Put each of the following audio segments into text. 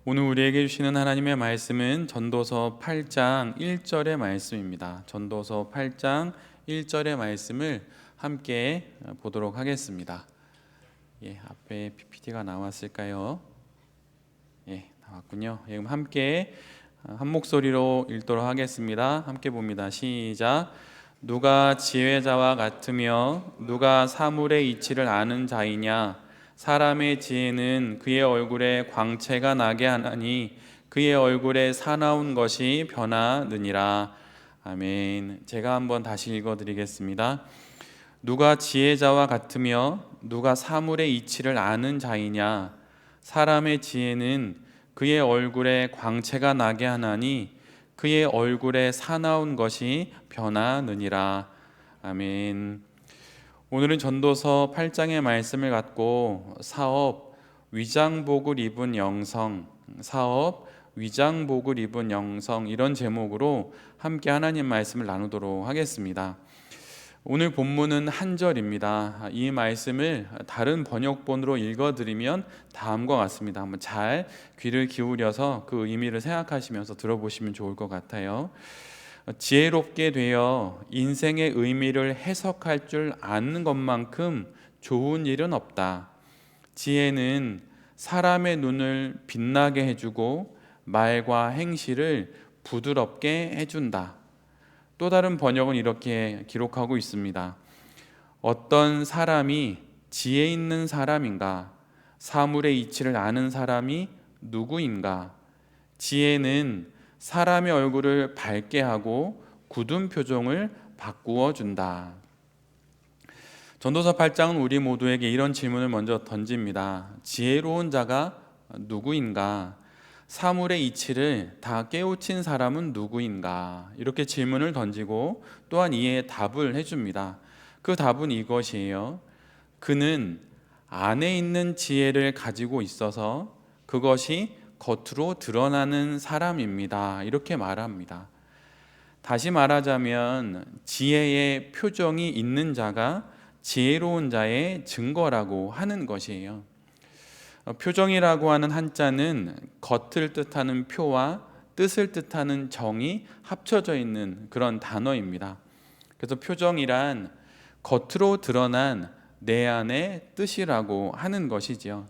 오늘 우리에게 주시는 하나님의 말씀은 전도서 8장 1절의 말씀입니다. 전도서 8장 1절의 말씀을 함께 보도록 하겠습니다. 앞에 PPT가 나왔을까요? 나왔군요. 그럼 함께 한 목소리로 읽도록 하겠습니다. 함께 봅니다. 시작. 누가 지혜자와 같으며 누가 사물의 이치를 아는 자이냐? 사람의 지혜는 그의 얼굴에 광채가 나게 하나니 그의 얼굴에 사나운 것이 변하느니라. 아멘. 제가 한번 다시 읽어드리겠습니다. 누가 지혜자와 같으며 누가 사물의 이치를 아는 자이냐? 사람의 지혜는 그의 얼굴에 광채가 나게 하나니 그의 얼굴에 사나운 것이 변하느니라. 아멘. 오늘은 전도서 8장의 말씀을 갖고 사업 위장복을 입은 영성, 이런 제목으로 함께 하나님 말씀을 나누도록 하겠습니다. 오늘 본문은 한 절입니다. 이 말씀을 다른 번역본으로 읽어드리면 다음과 같습니다. 한번 잘 귀를 기울여서 그 의미를 생각하시면서 들어보시면 좋을 것 같아요. 지혜롭게 되어 인생의 의미를 해석할 줄 아는 것만큼 좋은 일은 없다. 지혜는 사람의 눈을 빛나게 해주고 말과 행실을 부드럽게 해준다. 또 다른 번역은 이렇게 기록하고 있습니다. 어떤 사람이 지혜 있는 사람인가? 사물의 이치를 아는 사람이 누구인가? 지혜는 사람의 얼굴을 밝게 하고 굳은 표정을 바꾸어 준다. 전도서 8장은 우리 모두에게 이런 질문을 먼저 던집니다. 지혜로운 자가 누구인가? 사물의 이치를 다 깨우친 사람은 누구인가? 이렇게 질문을 던지고 또한 이에 답을 해줍니다. 그 답은 이것이에요. 그는 안에 있는 지혜를 가지고 있어서 그것이 겉으로 드러나는 사람입니다. 이렇게 말합니다. 다시 말하자면 지혜의 표정이 있는 자가 지혜로운 자의 증거라고 하는 것이에요. 표정이라고 하는 한자는 겉을 뜻하는 표와 뜻을 뜻하는 정이 합쳐져 있는 그런 단어입니다. 그래서 표정이란 겉으로 드러난 내 안의 뜻이라고 하는 것이지요.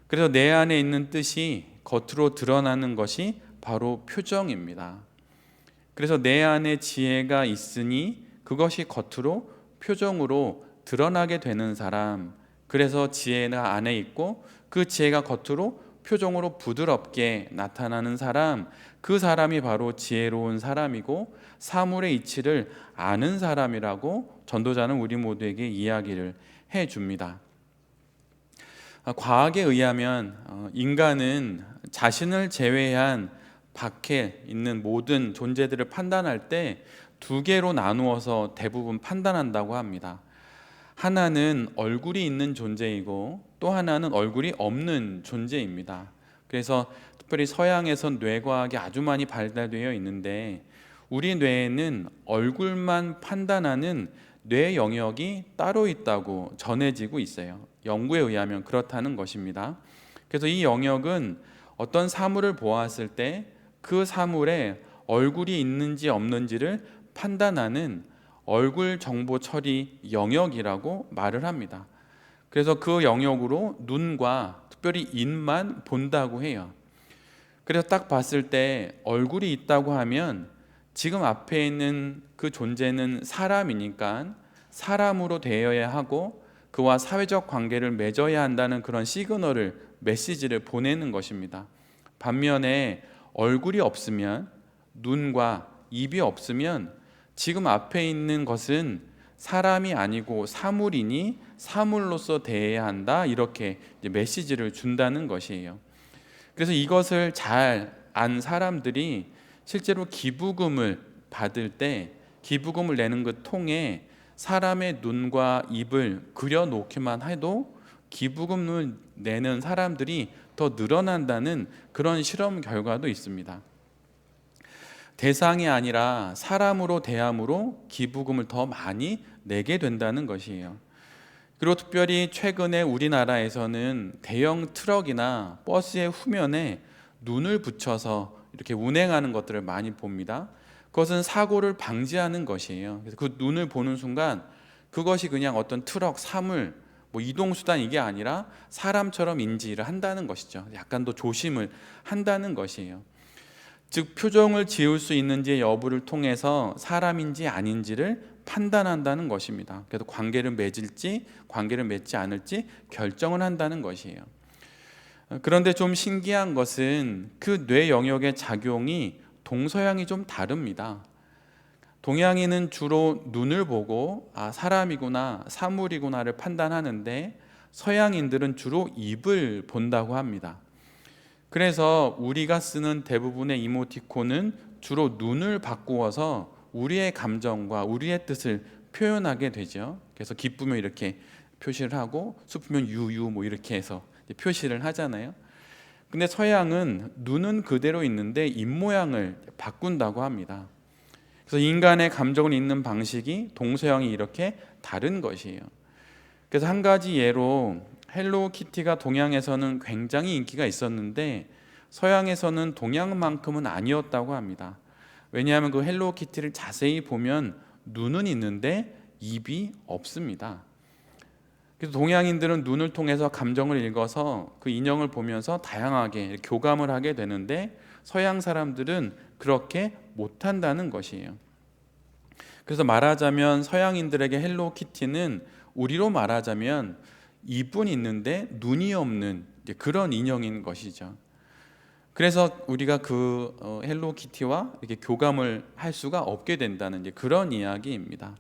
그래서 내 안에 있는 뜻이 겉으로 드러나는 것이 바로 표정입니다. 그래서 내 안에 지혜가 있으니 그것이 겉으로 표정으로 드러나게 되는 사람, 그래서 지혜가 안에 있고 그 지혜가 겉으로 표정으로 부드럽게 나타나는 사람, 그 사람이 바로 지혜로운 사람이고 사물의 이치를 아는 사람이라고 전도자는 우리 모두에게 이야기를 해줍니다. 과학에 의하면 인간은 자신을 제외한 밖에 있는 모든 존재들을 판단할 때 두 개로 나누어서 대부분 판단한다고 합니다. 하나는 얼굴이 있는 존재이고 또 하나는 얼굴이 없는 존재입니다. 그래서 특별히 서양에선 뇌과학이 아주 많이 발달되어 있는데 우리 뇌에는 얼굴만 판단하는 뇌 영역이 따로 있다고 전해지고 있어요. 연구에 의하면 그렇다는 것입니다. 그래서 이 영역은 어떤 사물을 보았을 때 그 사물에 얼굴이 있는지 없는지를 판단하는 얼굴 정보 처리 영역이라고 말을 합니다. 그래서 그 영역으로 눈과 특별히 입만 본다고 해요. 그래서 딱 봤을 때 얼굴이 있다고 하면 지금 앞에 있는 그 존재는 사람이니까 사람으로 되어야 하고 그와 사회적 관계를 맺어야 한다는 그런 시그널을, 메시지를 보내는 것입니다. 반면에 얼굴이 없으면, 눈과 입이 없으면 지금 앞에 있는 것은 사람이 아니고 사물이니 사물로서 대해야 한다, 이렇게 메시지를 준다는 것이에요. 그래서 이것을 잘 안 사람들이 실제로 기부금을 받을 때 기부금을 내는 그 통에 사람의 눈과 입을 그려놓기만 해도 기부금을 내는 사람들이 더 늘어난다는 그런 실험 결과도 있습니다. 대상이 아니라 사람으로 대함으로 기부금을 더 많이 내게 된다는 것이에요. 그리고 특별히 최근에 우리나라에서는 대형 트럭이나 버스의 후면에 눈을 붙여서 이렇게 운행하는 것들을 많이 봅니다. 그것은 사고를 방지하는 것이에요. 그래서 그 눈을 보는 순간 그것이 그냥 어떤 트럭, 사물, 이동수단 이게 아니라 사람처럼 인지를 한다는 것이죠. 약간 더 조심을 한다는 것이에요. 즉 표정을 지을 수 있는지 여부를 통해서 사람인지 아닌지를 판단한다는 것입니다. 그래서 관계를 맺을지 관계를 맺지 않을지 결정을 한다는 것이에요. 그런데 좀 신기한 것은 그 뇌 영역의 작용이 동서양이 좀 다릅니다. 동양인은 주로 눈을 보고 사람이구나 사물이구나를 판단하는데 서양인들은 주로 입을 본다고 합니다. 그래서 우리가 쓰는 대부분의 이모티콘은 주로 눈을 바꾸어서 우리의 감정과 우리의 뜻을 표현하게 되죠. 그래서 기쁘면 이렇게 표시를 하고 슬프면 유유 이렇게 해서 표시를 하잖아요. 근데 서양은 눈은 그대로 있는데 입모양을 바꾼다고 합니다. 그래서 인간의 감정을 읽는 방식이 동서양이 이렇게 다른 것이에요. 그래서 한 가지 예로 헬로우키티가 동양에서는 굉장히 인기가 있었는데 서양에서는 동양만큼은 아니었다고 합니다. 왜냐하면 그 헬로우키티를 자세히 보면 눈은 있는데 입이 없습니다. 그래서 동양인들은 눈을 통해서 감정을 읽어서 그 인형을 보면서 다양하게 교감을 하게 되는데 서양 사람들은 그렇게 못한다는 것이에요. 그래서 말하자면 서양인들에게 헬로우키티는 우리로 말하자면 입은 있는데 눈이 없는 그런 인형인 것이죠. 그래서 우리가 그 헬로우키티와 이렇게 교감을 할 수가 없게 된다는 그런 이야기입니다.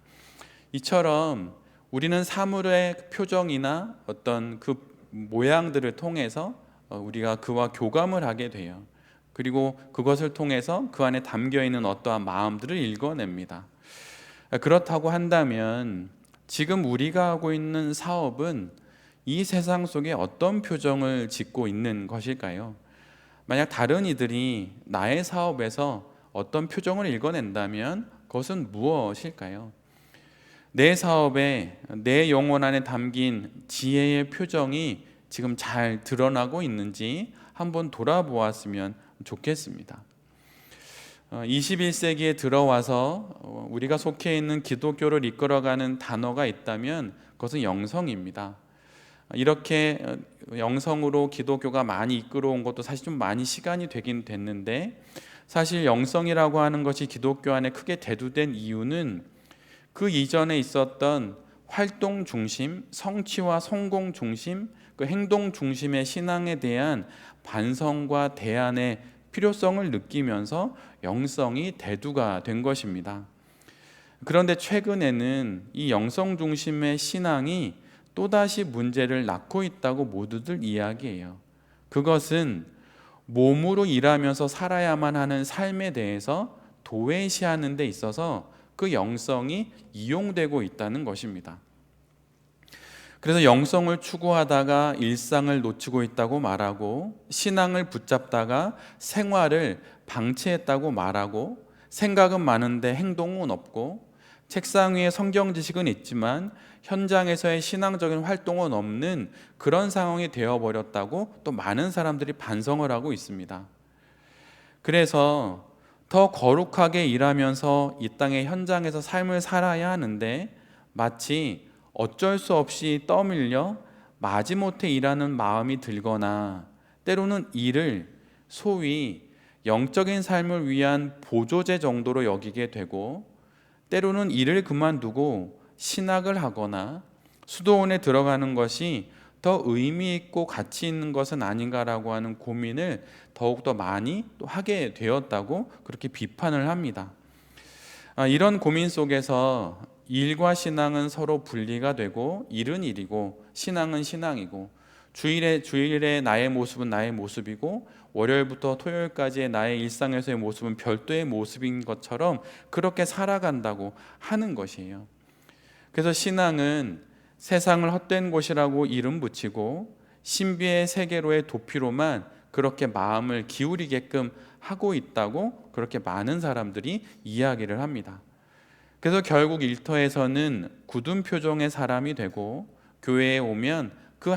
이처럼 우리는 사물의 표정이나 어떤 그 모양들을 통해서 우리가 그와 교감을 하게 돼요. 그리고 그것을 통해서 그 안에 담겨 있는 어떠한 마음들을 읽어냅니다. 그렇다고 한다면 지금 우리가 하고 있는 사업은 이 세상 속에 어떤 표정을 짓고 있는 것일까요? 만약 다른 이들이 나의 사업에서 어떤 표정을 읽어낸다면 그것은 무엇일까요? 내 사업에 내 영혼 안에 담긴 지혜의 표정이 지금 잘 드러나고 있는지 한번 돌아보았으면 좋겠습니다. 21세기에 들어와서 우리가 속해 있는 기독교를 이끌어가는 단어가 있다면 그것은 영성입니다. 이렇게 영성으로 기독교가 많이 이끌어온 것도 사실 좀 많이 시간이 되긴 됐는데 사실 영성이라고 하는 것이 기독교 안에 크게 대두된 이유는 그 이전에 있었던 활동 중심, 성취와 성공 중심, 그 행동 중심의 신앙에 대한 반성과 대안의 필요성을 느끼면서 영성이 대두가 된 것입니다. 그런데 최근에는 이 영성 중심의 신앙이 또다시 문제를 낳고 있다고 모두들 이야기해요. 그것은 몸으로 일하면서 살아야만 하는 삶에 대해서 도외시하는 데 있어서 그 영성이 이용되고 있다는 것입니다. 그래서 영성을 추구하다가 일상을 놓치고 있다고 말하고 신앙을 붙잡다가 생활을 방치했다고 말하고 생각은 많은데 행동은 없고 책상 위에 성경 지식은 있지만 현장에서의 신앙적인 활동은 없는 그런 상황이 되어버렸다고 또 많은 사람들이 반성을 하고 있습니다. 그래서 더 거룩하게 일하면서 이 땅의 현장에서 삶을 살아야 하는데 마치 어쩔 수 없이 떠밀려 마지못해 일하는 마음이 들거나 때로는 일을 소위 영적인 삶을 위한 보조제 정도로 여기게 되고 때로는 일을 그만두고 신학을 하거나 수도원에 들어가는 것이 더 의미 있고 가치 있는 것은 아닌가라고 하는 고민을 더욱더 많이 또 하게 되었다고 그렇게 비판을 합니다. 이런 고민 속에서 일과 신앙은 서로 분리가 되고 일은 일이고 신앙은 신앙이고 주일에 나의 모습은 나의 모습이고 월요일부터 토요일까지의 나의 일상에서의 모습은 별도의 모습인 것처럼 그렇게 살아간다고 하는 것이에요. 그래서 신앙은 세상을 헛된 곳이라고 이름 붙이고 신비의 세계로의 도피로만 그렇게 마음을 기울이게끔 하고 있다고 그렇게 많은 사람들이 이야기를 합니다. 그래서 결국 일터에서는 굳은 표정의 사람이 되고 교회에 오면 그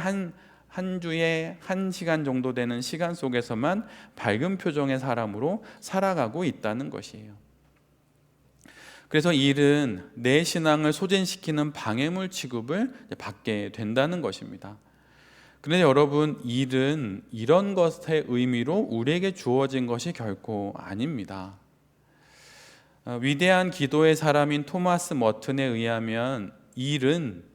한 주에 1시간 정도 되는 시간 속에서만 밝은 표정의 사람으로 살아가고 있다는 것이에요. 그래서 일은 내 신앙을 소진시키는 방해물 취급을 받게 된다는 것입니다. 그런데 여러분, 일은 이런 것의 의미로 우리에게 주어진 것이 결코 아닙니다. 위대한 기도의 사람인 토마스 머튼에 의하면 일은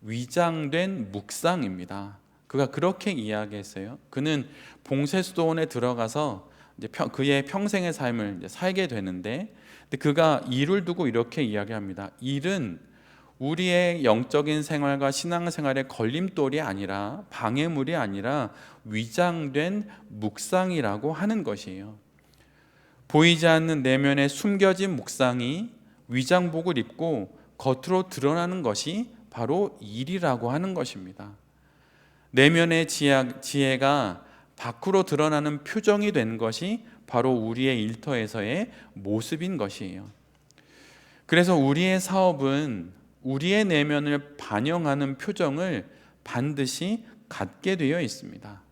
위장된 묵상입니다. 그가 그렇게 이야기했어요. 그는 봉쇄수도원에 들어가서 그의 평생의 삶을 살게 되는데, 그가 일을 두고 이렇게 이야기합니다. 일은 우리의 영적인 생활과 신앙생활의 걸림돌이 아니라, 방해물이 아니라 위장된 묵상이라고 하는 것이에요. 보이지 않는 내면에 숨겨진 묵상이 위장복을 입고 겉으로 드러나는 것이 바로 일이라고 하는 것입니다. 내면의 지혜가 밖으로 드러나는 표정이 된 것이 바로 우리의 일터에서의 모습인 것이에요. 그래서 우리의 사업은 우리의 내면을 반영하는 표정을 반드시 갖게 되어 있습니다.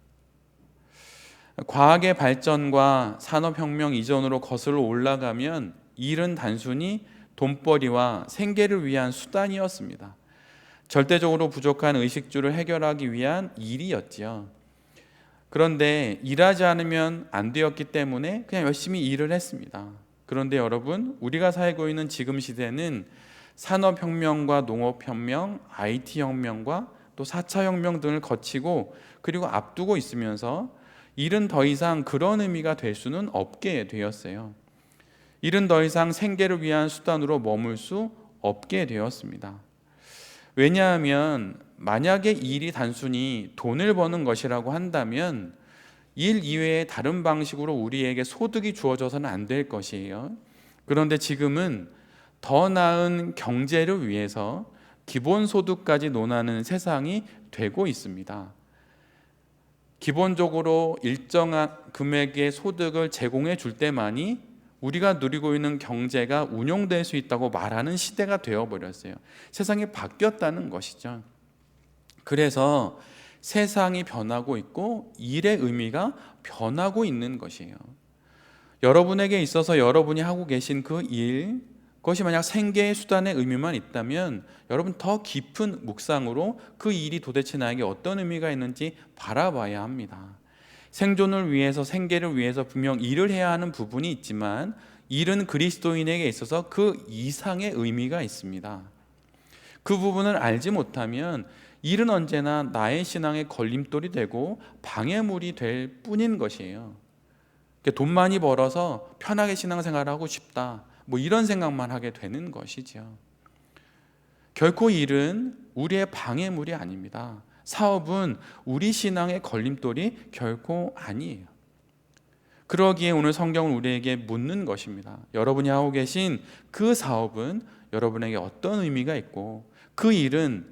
과학의 발전과 산업혁명 이전으로 거슬러 올라가면 일은 단순히 돈벌이와 생계를 위한 수단이었습니다. 절대적으로 부족한 의식주를 해결하기 위한 일이었지요. 그런데 일하지 않으면 안 되었기 때문에 그냥 열심히 일을 했습니다. 그런데 여러분, 우리가 살고 있는 지금 시대는 산업혁명과 농업혁명, IT혁명과 또 4차 혁명 등을 거치고 그리고 앞두고 있으면서 일은 더 이상 그런 의미가 될 수는 없게 되었어요. 일은 더 이상 생계를 위한 수단으로 머물 수 없게 되었습니다. 왜냐하면 만약에 일이 단순히 돈을 버는 것이라고 한다면 일 이외의 다른 방식으로 우리에게 소득이 주어져서는 안 될 것이에요. 그런데 지금은 더 나은 경제를 위해서 기본소득까지 논하는 세상이 되고 있습니다. 기본적으로 일정한 금액의 소득을 제공해 줄 때만이 우리가 누리고 있는 경제가 운용될 수 있다고 말하는 시대가 되어버렸어요. 세상이 바뀌었다는 것이죠. 그래서 세상이 변하고 있고 일의 의미가 변하고 있는 것이에요. 여러분에게 있어서 여러분이 하고 계신 그 일, 그것이 만약 생계의 수단의 의미만 있다면 여러분 더 깊은 묵상으로 그 일이 도대체 나에게 어떤 의미가 있는지 바라봐야 합니다. 생존을 위해서, 생계를 위해서 분명 일을 해야 하는 부분이 있지만 일은 그리스도인에게 있어서 그 이상의 의미가 있습니다. 그 부분을 알지 못하면 일은 언제나 나의 신앙의 걸림돌이 되고 방해물이 될 뿐인 것이에요. 돈 많이 벌어서 편하게 신앙생활을 하고 싶다, 이런 생각만 하게 되는 것이죠. 결코 일은 우리의 방해물이 아닙니다. 사업은 우리 신앙의 걸림돌이 결코 아니에요. 그러기에 오늘 성경은 우리에게 묻는 것입니다. 여러분이 하고 계신 그 사업은 여러분에게 어떤 의미가 있고, 그 일은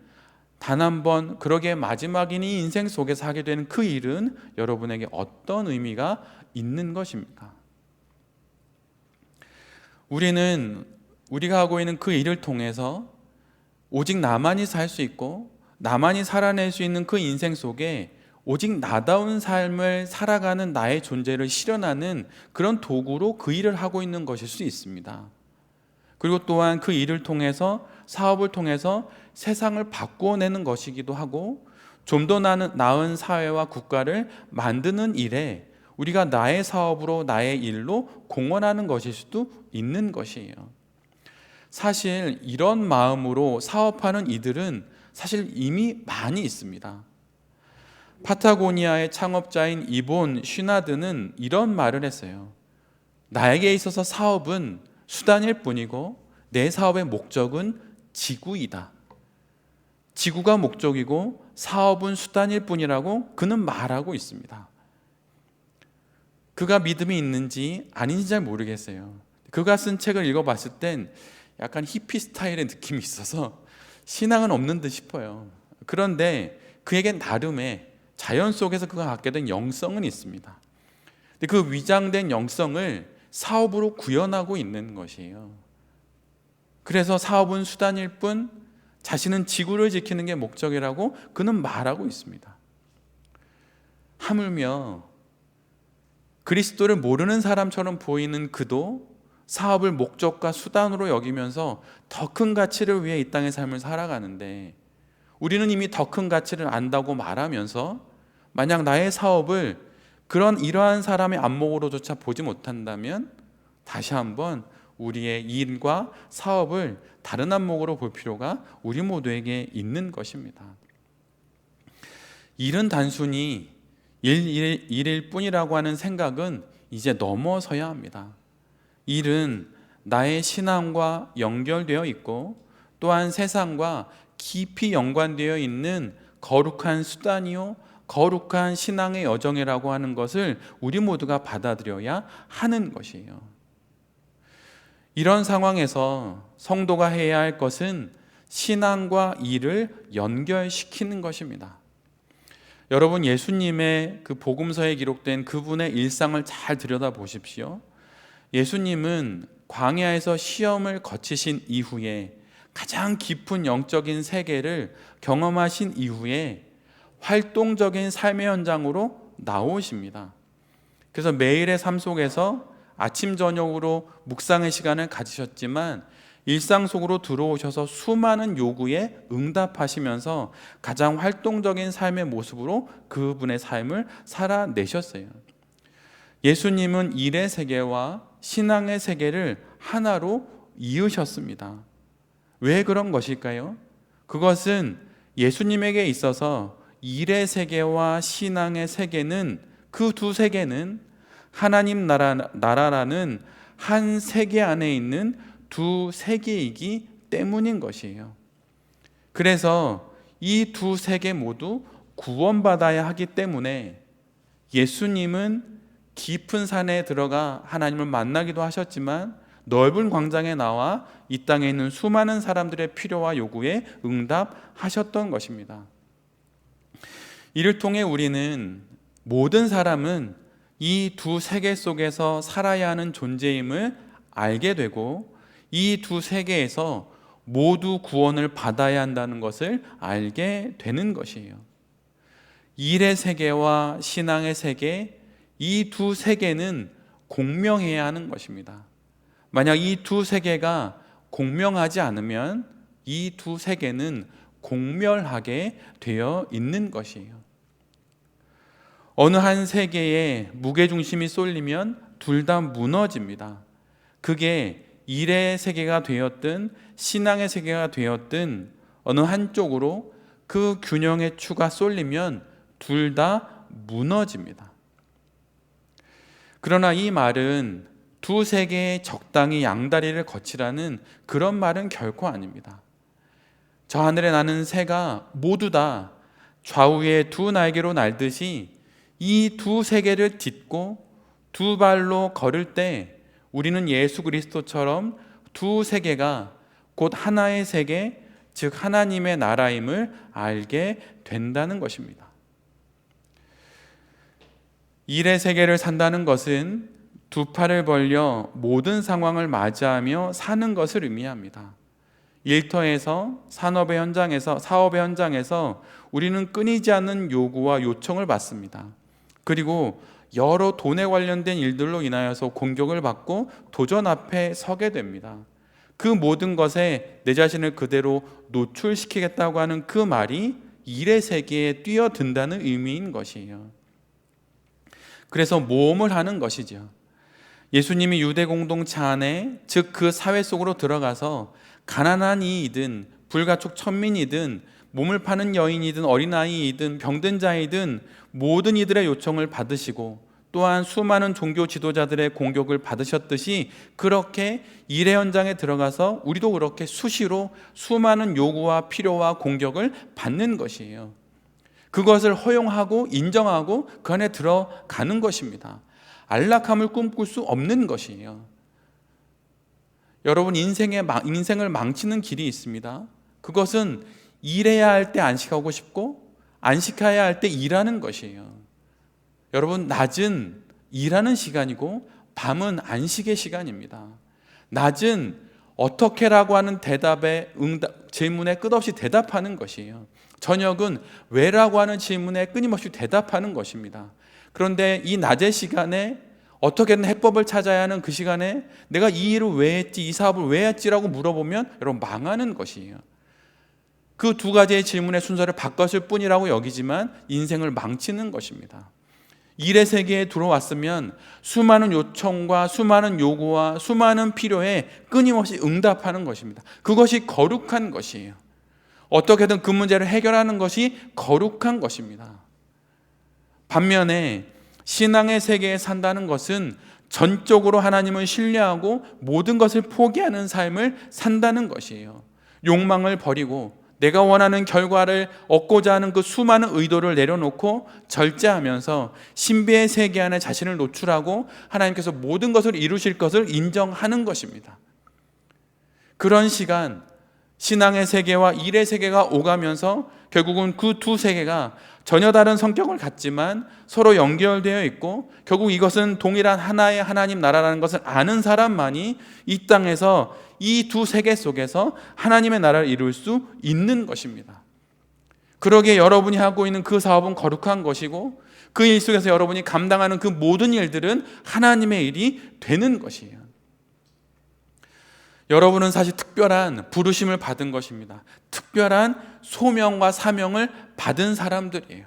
단 한 번, 그러기에 마지막인 이 인생 속에서 하게 되는 그 일은 여러분에게 어떤 의미가 있는 것입니까? 우리는 우리가 하고 있는 그 일을 통해서 오직 나만이 살 수 있고 나만이 살아낼 수 있는 그 인생 속에 오직 나다운 삶을 살아가는 나의 존재를 실현하는 그런 도구로 그 일을 하고 있는 것일 수 있습니다. 그리고 또한 그 일을 통해서, 사업을 통해서 세상을 바꾸어내는 것이기도 하고, 좀 더 나은 사회와 국가를 만드는 일에 우리가 나의 사업으로, 나의 일로 공헌하는 것일 수도 있는 것이에요. 사실 이런 마음으로 사업하는 이들은 사실 이미 많이 있습니다. 파타고니아의 창업자인 이본 쉬나드는 이런 말을 했어요. 나에게 있어서 사업은 수단일 뿐이고 내 사업의 목적은 지구이다. 지구가 목적이고 사업은 수단일 뿐이라고 그는 말하고 있습니다. 그가 믿음이 있는지 아닌지 잘 모르겠어요. 그가 쓴 책을 읽어봤을 땐 약간 히피 스타일의 느낌이 있어서 신앙은 없는 듯 싶어요. 그런데 그에겐 나름의 자연 속에서 그가 갖게 된 영성은 있습니다. 근데 그 위장된 영성을 사업으로 구현하고 있는 것이에요. 그래서 사업은 수단일 뿐 자신은 지구를 지키는 게 목적이라고 그는 말하고 있습니다. 하물며 그리스도를 모르는 사람처럼 보이는 그도 사업을 목적과 수단으로 여기면서 더 큰 가치를 위해 이 땅의 삶을 살아가는데, 우리는 이미 더 큰 가치를 안다고 말하면서 만약 나의 사업을 이러한 사람의 안목으로조차 보지 못한다면 다시 한번 우리의 일과 사업을 다른 안목으로 볼 필요가 우리 모두에게 있는 것입니다. 일은 단순히 일일 뿐이라고 하는 생각은 이제 넘어서야 합니다. 일은 나의 신앙과 연결되어 있고 또한 세상과 깊이 연관되어 있는 거룩한 수단이요, 거룩한 신앙의 여정이라고 하는 것을 우리 모두가 받아들여야 하는 것이에요. 이런 상황에서 성도가 해야 할 것은 신앙과 일을 연결시키는 것입니다. 여러분, 예수님의 그 복음서에 기록된 그분의 일상을 잘 들여다보십시오. 예수님은 광야에서 시험을 거치신 이후에 가장 깊은 영적인 세계를 경험하신 이후에 활동적인 삶의 현장으로 나오십니다. 그래서 매일의 삶 속에서 아침 저녁으로 묵상의 시간을 가지셨지만 일상 속으로 들어오셔서 수많은 요구에 응답하시면서 가장 활동적인 삶의 모습으로 그분의 삶을 살아내셨어요. 예수님은 일의 세계와 신앙의 세계를 하나로 이으셨습니다. 왜 그런 것일까요? 그것은 예수님에게 있어서 일의 세계와 신앙의 세계는, 그 두 세계는 하나님 나라라는 한 세계 안에 있는 두 세계이기 때문인 것이에요. 그래서 이 두 세계 모두 구원받아야 하기 때문에 예수님은 깊은 산에 들어가 하나님을 만나기도 하셨지만 넓은 광장에 나와 이 땅에 있는 수많은 사람들의 필요와 요구에 응답하셨던 것입니다. 이를 통해 우리는 모든 사람은 이 두 세계 속에서 살아야 하는 존재임을 알게 되고 이 두 세계에서 모두 구원을 받아야 한다는 것을 알게 되는 것이에요. 일의 세계와 신앙의 세계, 이 두 세계는 공명해야 하는 것입니다. 만약 이 두 세계가 공명하지 않으면 이 두 세계는 공멸하게 되어 있는 것이에요. 어느 한 세계에 무게중심이 쏠리면 둘 다 무너집니다. 그게 일의 세계가 되었든 신앙의 세계가 되었든 어느 한쪽으로 그 균형의 추가 쏠리면 둘 다 무너집니다. 그러나 이 말은 두 세계에 적당히 양다리를 거치라는 그런 말은 결코 아닙니다. 저 하늘에 나는 새가 모두 다 좌우에 두 날개로 날듯이 이 두 세계를 딛고 두 발로 걸을 때 우리는 예수 그리스도처럼 두 세계가 곧 하나의 세계, 즉 하나님의 나라임을 알게 된다는 것입니다. 일의 세계를 산다는 것은 두 팔을 벌려 모든 상황을 맞이하며 사는 것을 의미합니다. 일터에서 사업의 현장에서 우리는 끊이지 않는 요구와 요청을 받습니다. 그리고 여러 돈에 관련된 일들로 인하여서 공격을 받고 도전 앞에 서게 됩니다. 그 모든 것에 내 자신을 그대로 노출시키겠다고 하는 그 말이 일의 세계에 뛰어든다는 의미인 것이에요. 그래서 모험을 하는 것이죠. 예수님이 유대 공동체 안에, 즉 그 사회 속으로 들어가서 가난한 이이든 불가촉 천민이든 몸을 파는 여인이든 어린아이이든 병든 자이든 모든 이들의 요청을 받으시고 또한 수많은 종교 지도자들의 공격을 받으셨듯이 그렇게 일의 현장에 들어가서 우리도 그렇게 수시로 수많은 요구와 필요와 공격을 받는 것이에요. 그것을 허용하고 인정하고 그 안에 들어가는 것입니다. 안락함을 꿈꿀 수 없는 것이에요. 여러분, 인생을 망치는 길이 있습니다. 그것은 일해야 할 때 안식하고 싶고 안식해야 할 때 일하는 것이에요. 여러분, 낮은 일하는 시간이고 밤은 안식의 시간입니다. 낮은 어떻게라고 하는 대답에 질문에 끝없이 대답하는 것이에요. 저녁은 왜라고 하는 질문에 끊임없이 대답하는 것입니다. 그런데 이 낮의 시간에 어떻게든 해법을 찾아야 하는 그 시간에 내가 이 일을 왜 했지, 이 사업을 왜 했지라고 물어보면 여러분 망하는 것이에요. 그 두 가지의 질문의 순서를 바꿨을 뿐이라고 여기지만 인생을 망치는 것입니다. 일의 세계에 들어왔으면 수많은 요청과 수많은 요구와 수많은 필요에 끊임없이 응답하는 것입니다. 그것이 거룩한 것이에요. 어떻게든 그 문제를 해결하는 것이 거룩한 것입니다. 반면에 신앙의 세계에 산다는 것은 전적으로 하나님을 신뢰하고 모든 것을 포기하는 삶을 산다는 것이에요. 욕망을 버리고 내가 원하는 결과를 얻고자 하는 그 수많은 의도를 내려놓고 절제하면서 신비의 세계 안에 자신을 노출하고 하나님께서 모든 것을 이루실 것을 인정하는 것입니다. 그런 시간, 신앙의 세계와 일의 세계가 오가면서 결국은 그 두 세계가 전혀 다른 성격을 갖지만 서로 연결되어 있고 결국 이것은 동일한 하나의 하나님 나라라는 것을 아는 사람만이 이 땅에서 이 두 세계 속에서 하나님의 나라를 이룰 수 있는 것입니다. 그러기에 여러분이 하고 있는 그 사업은 거룩한 것이고 그 일 속에서 여러분이 감당하는 그 모든 일들은 하나님의 일이 되는 것이에요. 여러분은 사실 특별한 부르심을 받은 것입니다. 특별한 소명과 사명을 받은 사람들이에요.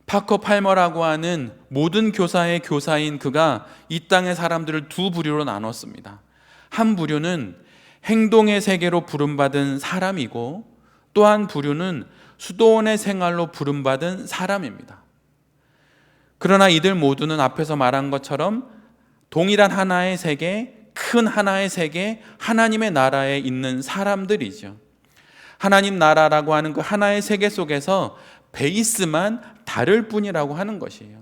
파커 팔머라고 하는 모든 교사의 교사인 그가 이 땅의 사람들을 두 부류로 나눴습니다. 한 부류는 행동의 세계로 부름받은 사람이고 또 한 부류는 수도원의 생활로 부름받은 사람입니다. 그러나 이들 모두는 앞에서 말한 것처럼 동일한 하나의 세계, 큰 하나의 세계, 하나님의 나라에 있는 사람들이죠. 하나님 나라라고 하는 그 하나의 세계 속에서 베이스만 다를 뿐이라고 하는 것이에요.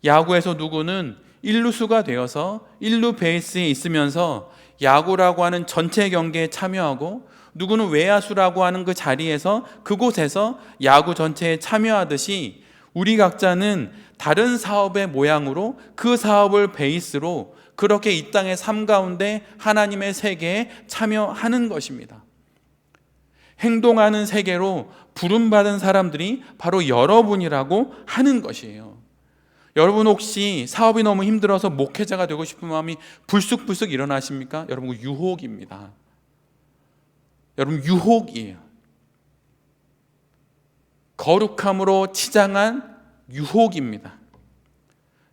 야구에서 누구는 1루수가 되어서 1루 베이스에 있으면서 야구라고 하는 전체 경기에 참여하고 누구는 외야수라고 하는 그 자리에서 그곳에서 야구 전체에 참여하듯이 우리 각자는 다른 사업의 모양으로 그 사업을 베이스로 그렇게 이 땅의 삶 가운데 하나님의 세계에 참여하는 것입니다. 행동하는 세계로 부름받은 사람들이 바로 여러분이라고 하는 것이에요. 여러분 혹시 사업이 너무 힘들어서 목회자가 되고 싶은 마음이 불쑥불쑥 일어나십니까? 여러분 유혹입니다. 여러분 유혹이에요. 거룩함으로 치장한 유혹입니다.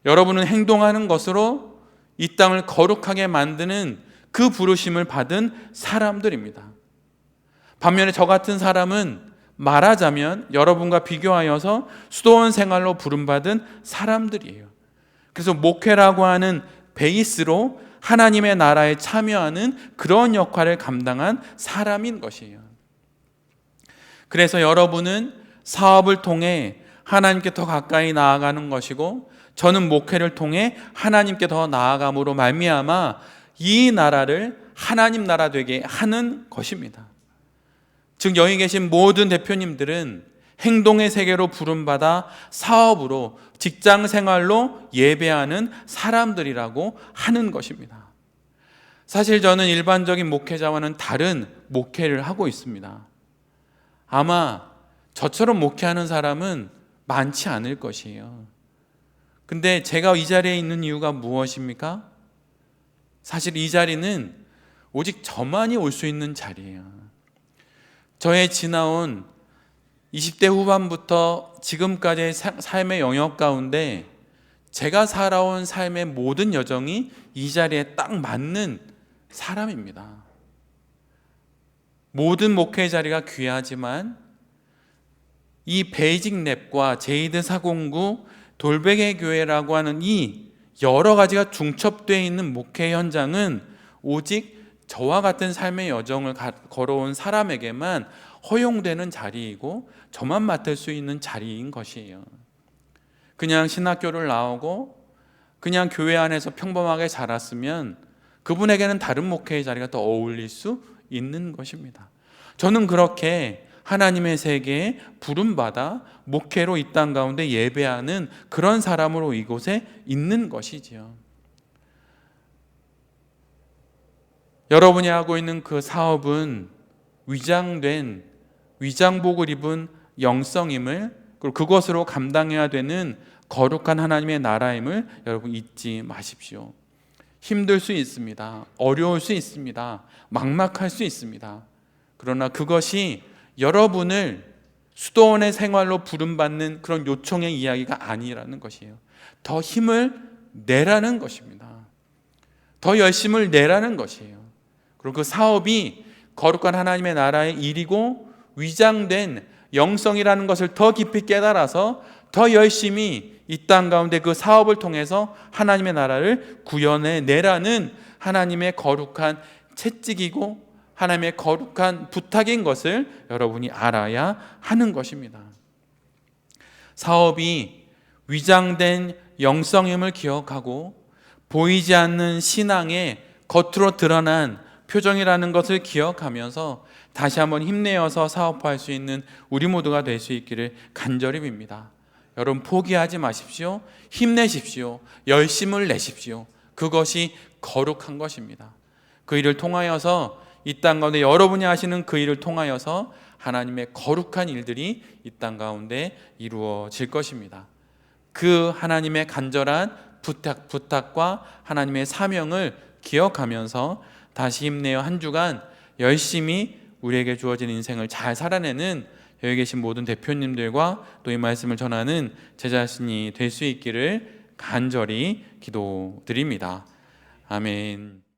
여러분은 행동하는 것으로 이 땅을 거룩하게 만드는 그 부르심을 받은 사람들입니다. 반면에 저 같은 사람은 말하자면 여러분과 비교하여서 수도원 생활로 부름받은 사람들이에요. 그래서 목회라고 하는 베이스로 하나님의 나라에 참여하는 그런 역할을 감당한 사람인 것이에요. 그래서 여러분은 사업을 통해 하나님께 더 가까이 나아가는 것이고 저는 목회를 통해 하나님께 더 나아감으로 말미암아 이 나라를 하나님 나라 되게 하는 것입니다. 즉 여기 계신 모든 대표님들은 행동의 세계로 부름받아 사업으로 직장 생활로 예배하는 사람들이라고 하는 것입니다. 사실 저는 일반적인 목회자와는 다른 목회를 하고 있습니다. 아마 저처럼 목회하는 사람은 많지 않을 것이에요. 근데 제가 이 자리에 있는 이유가 무엇입니까? 사실 이 자리는 오직 저만이 올 수 있는 자리예요. 저의 지나온 20대 후반부터 지금까지의 삶의 영역 가운데 제가 살아온 삶의 모든 여정이 이 자리에 딱 맞는 사람입니다. 모든 목회의 자리가 귀하지만 이 베이직 랩과 제이드 사공구 돌베개 교회라고 하는 이 여러 가지가 중첩되어 있는 목회 현장은 오직 저와 같은 삶의 여정을 걸어온 사람에게만 허용되는 자리이고 저만 맡을 수 있는 자리인 것이에요. 그냥 신학교를 나오고 그냥 교회 안에서 평범하게 자랐으면 그분에게는 다른 목회의 자리가 더 어울릴 수 있는 것입니다. 저는 그렇게 하나님의 세계에 부름받아 목회로 이 땅 가운데 예배하는 그런 사람으로 이곳에 있는 것이지요. 여러분이 하고 있는 그 사업은 위장된 위장복을 입은 영성임을, 그리고 그것으로 감당해야 되는 거룩한 하나님의 나라임을 여러분 잊지 마십시오. 힘들 수 있습니다. 어려울 수 있습니다. 막막할 수 있습니다. 그러나 그것이 여러분을 수도원의 생활로 부름받는 그런 요청의 이야기가 아니라는 것이에요. 더 힘을 내라는 것입니다. 더 열심을 내라는 것이에요. 그리고 그 사업이 거룩한 하나님의 나라의 일이고 위장된 영성이라는 것을 더 깊이 깨달아서 더 열심히 이 땅 가운데 그 사업을 통해서 하나님의 나라를 구현해 내라는 하나님의 거룩한 채찍이고 하나님의 거룩한 부탁인 것을 여러분이 알아야 하는 것입니다. 사업이 위장된 영성임을 기억하고 보이지 않는 신앙의 겉으로 드러난 표정이라는 것을 기억하면서 다시 한번 힘내어서 사업할 수 있는 우리 모두가 될 수 있기를 간절히 빕니다. 여러분 포기하지 마십시오. 힘내십시오. 열심을 내십시오. 그것이 거룩한 것입니다. 그 일을 통하여서 이 땅 가운데 여러분이 하시는 그 일을 통하여서 하나님의 거룩한 일들이 이 땅 가운데 이루어질 것입니다. 그 하나님의 간절한 부탁과 하나님의 사명을 기억하면서 다시 힘내어 한 주간 열심히 우리에게 주어진 인생을 잘 살아내는 여기 계신 모든 대표님들과 또 이 말씀을 전하는 제 자신이 될 수 있기를 간절히 기도드립니다. 아멘.